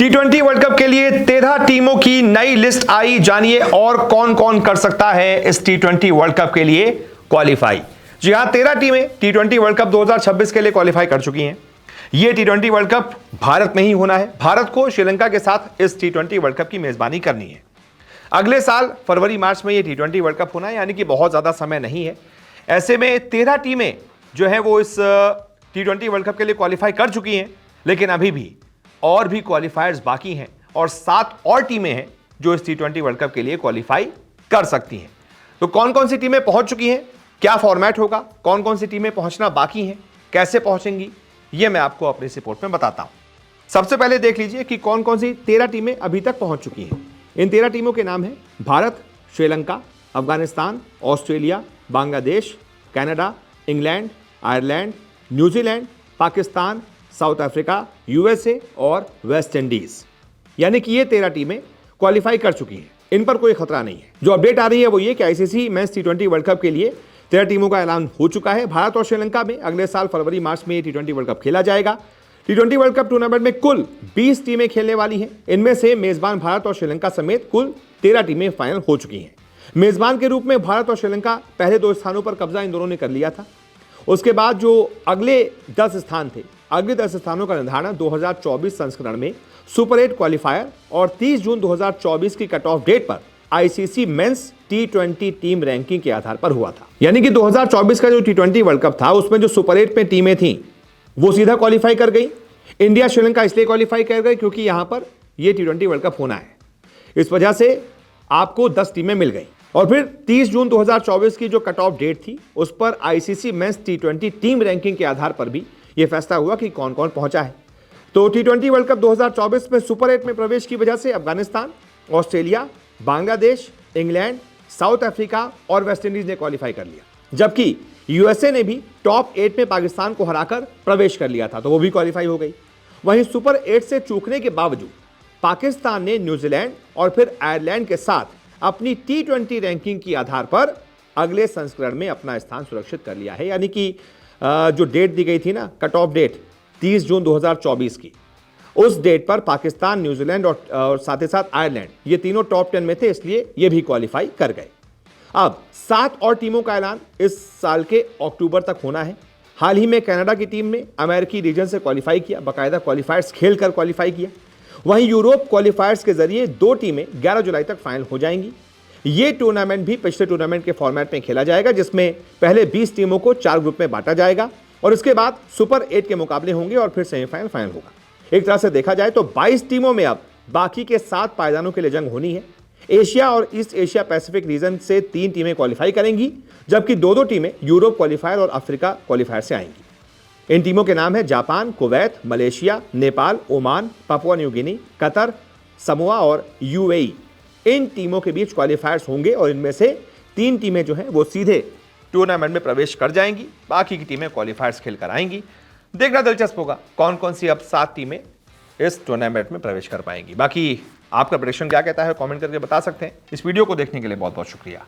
T20 world cup के लिए 13 टीमों की नई लिस्ट आई। जानिए और कौन कौन कर सकता है इस T20 वर्ल्ड कप के लिए क्वालिफाई। जी हां, 13 टीमें T20 वर्ल्ड कप 2026 के लिए क्वालिफाई कर चुकी हैं। यह T20 वर्ल्ड कप भारत में ही होना है। भारत को श्रीलंका के साथ इस T20 वर्ल्ड कप की मेजबानी करनी है। अगले साल फरवरी मार्च में यह T20 वर्ल्ड कप होना है, यानी कि बहुत ज्यादा समय नहीं है। ऐसे में 13 टीमें जो है वो इस T20 वर्ल्ड कप के लिए क्वालिफाई कर चुकी हैं, लेकिन अभी भी और भी क्वालिफायर्स बाकी हैं और 7 और टीमें हैं जो इस T20 वर्ल्ड कप के लिए क्वालिफाई कर सकती हैं। तो कौन कौन सी टीमें पहुंच चुकी हैं, क्या फॉर्मेट होगा, कौन कौन सी टीमें पहुंचना बाकी हैं, कैसे पहुंचेंगी, यह मैं आपको अपनी इस रिपोर्ट में बताता हूं। सबसे पहले देख लीजिए कि कौन कौन सी 13 टीमें अभी तक पहुंच चुकी हैं। इन 13 टीमों के नाम हैं Bharat, Sri Lanka, Afghanistan, Australia, Bangladesh, Canada, England, Ireland, New Zealand, Pakistan, south Africa, USA और वेस्ट इंडीज। यानी कि ये 13 टीमें क्वालिफाई कर चुकी हैं, इन पर कोई खतरा नहीं है। जो अपडेट आ रही है वो ये कि ICC men's T20 world cup के लिए 13 टीमों का ऐलान हो चुका है। भारत और श्रीलंका में अगले साल फरवरी मार्च में ये T20 वर्ल्ड कप खेला जाएगा। T20 वर्ल्ड कप टूर्नामेंट में कुल 20 टीमें खेलने वाली हैं। इनमें से मेजबान भारत और श्रीलंका समेत कुल 13 टीमें फाइनल हो चुकी हैं। मेजबान के रूप में भारत और श्रीलंका पहले 2 स्थानों पर कब्जा इन दोनों ने कर लिया था। उसके बाद जो अगले 10 स्थान थे, अगले 10 स्थानों का निर्धारण 2024 संस्करण में सुपर 8 क्वालिफायर और 30 जून 2024 की कट ऑफ डेट पर ICC men's T20 team ranking के आधार पर हुआ था। यानी कि 2024 का जो T20 वर्ल्ड कप था उसमें जो सुपर 8 में टीमें थीं वो सीधा क्वालिफाई कर गई। इंडिया श्रीलंका इसलिए क्वालिफाई कर गई क्योंकि यहां पर यह T20 वर्ल्ड कप होना है, इस वजह से आपको 10 टीमें मिल गई। और फिर 30 जून 2024 की जो कट ऑफ डेट थी उस पर ICC men's T20 team ranking के आधार पर भी यह फैसला हुआ कि कौन कौन पहुंचा है। तो T20 वर्ल्ड कप 2024 में सुपर 8 में प्रवेश की वजह से Afghanistan, Australia, Bangladesh, England, south Africa और वेस्ट इंडीज ने क्वालिफाई कर लिया, जबकि यूएसए ने भी टॉप 8 में पाकिस्तान को हराकर प्रवेश कर लिया था, तो वो भी क्वालिफाई हो गई। वहीं सुपर 8 से चूकने के बावजूद पाकिस्तान ने न्यूजीलैंड और फिर आयरलैंड के साथ अपनी T20 रैंकिंग के आधार पर अगले संस्करण में अपना स्थान सुरक्षित कर लिया है। यानी कि जो डेट दी गई थी ना, कट ऑफ डेट 30 जून 2024 की, उस डेट पर पाकिस्तान, न्यूजीलैंड और साथ ही साथ आयरलैंड, ये तीनों टॉप 10 में थे, इसलिए ये भी क्वालिफाई कर गए। अब 7 और टीमों का ऐलान इस साल के अक्टूबर तक होना है। हाल ही में कनाडा की टीम ने अमेरिकी रीजन से क्वालिफाई किया, बाकायदा क्वालिफायर्स खेलकर क्वालिफाई किया। वहीं यूरोप क्वालिफायर्स के जरिए 2 टीमें 11 जुलाई तक फाइनल हो जाएंगी। ये टूर्नामेंट भी पिछले टूर्नामेंट के फॉर्मेट में खेला जाएगा, जिसमें पहले 20 टीमों को 4 ग्रुप में बांटा जाएगा और इसके बाद सुपर 8 के मुकाबले होंगे और फिर सेमीफाइनल फाइनल होगा। एक तरह से देखा जाए तो 22 टीमों में अब बाकी के 7 पायदानों के लिए जंग होनी है। एशिया और ईस्ट एशिया पैसिफिक रीजन से 3 टीमें क्वालिफाई करेंगी, जबकि 2 टीमें यूरोप क्वालिफायर और अफ्रीका क्वालिफायर से आएंगी। इन टीमों के नाम है Japan, Kuwait, Malaysia, Nepal, Oman, Papua New Guinea, Qatar, Samoa और यूएई। इन टीमों के बीच क्वालिफायर्स होंगे और इनमें से 3 टीमें जो हैं वो सीधे टूर्नामेंट में प्रवेश कर जाएंगी, बाकी की टीमें क्वालिफायर्स खेलकर आएंगी। देखना दिलचस्प होगा कौन कौन सी अब 7 टीमें इस टूर्नामेंट में प्रवेश कर पाएंगी। बाकी आपका प्रेडिक्शन क्या कहता है, कमेंट करके बता सकते हैं। इस वीडियो को देखने के लिए बहुत बहुत शुक्रिया।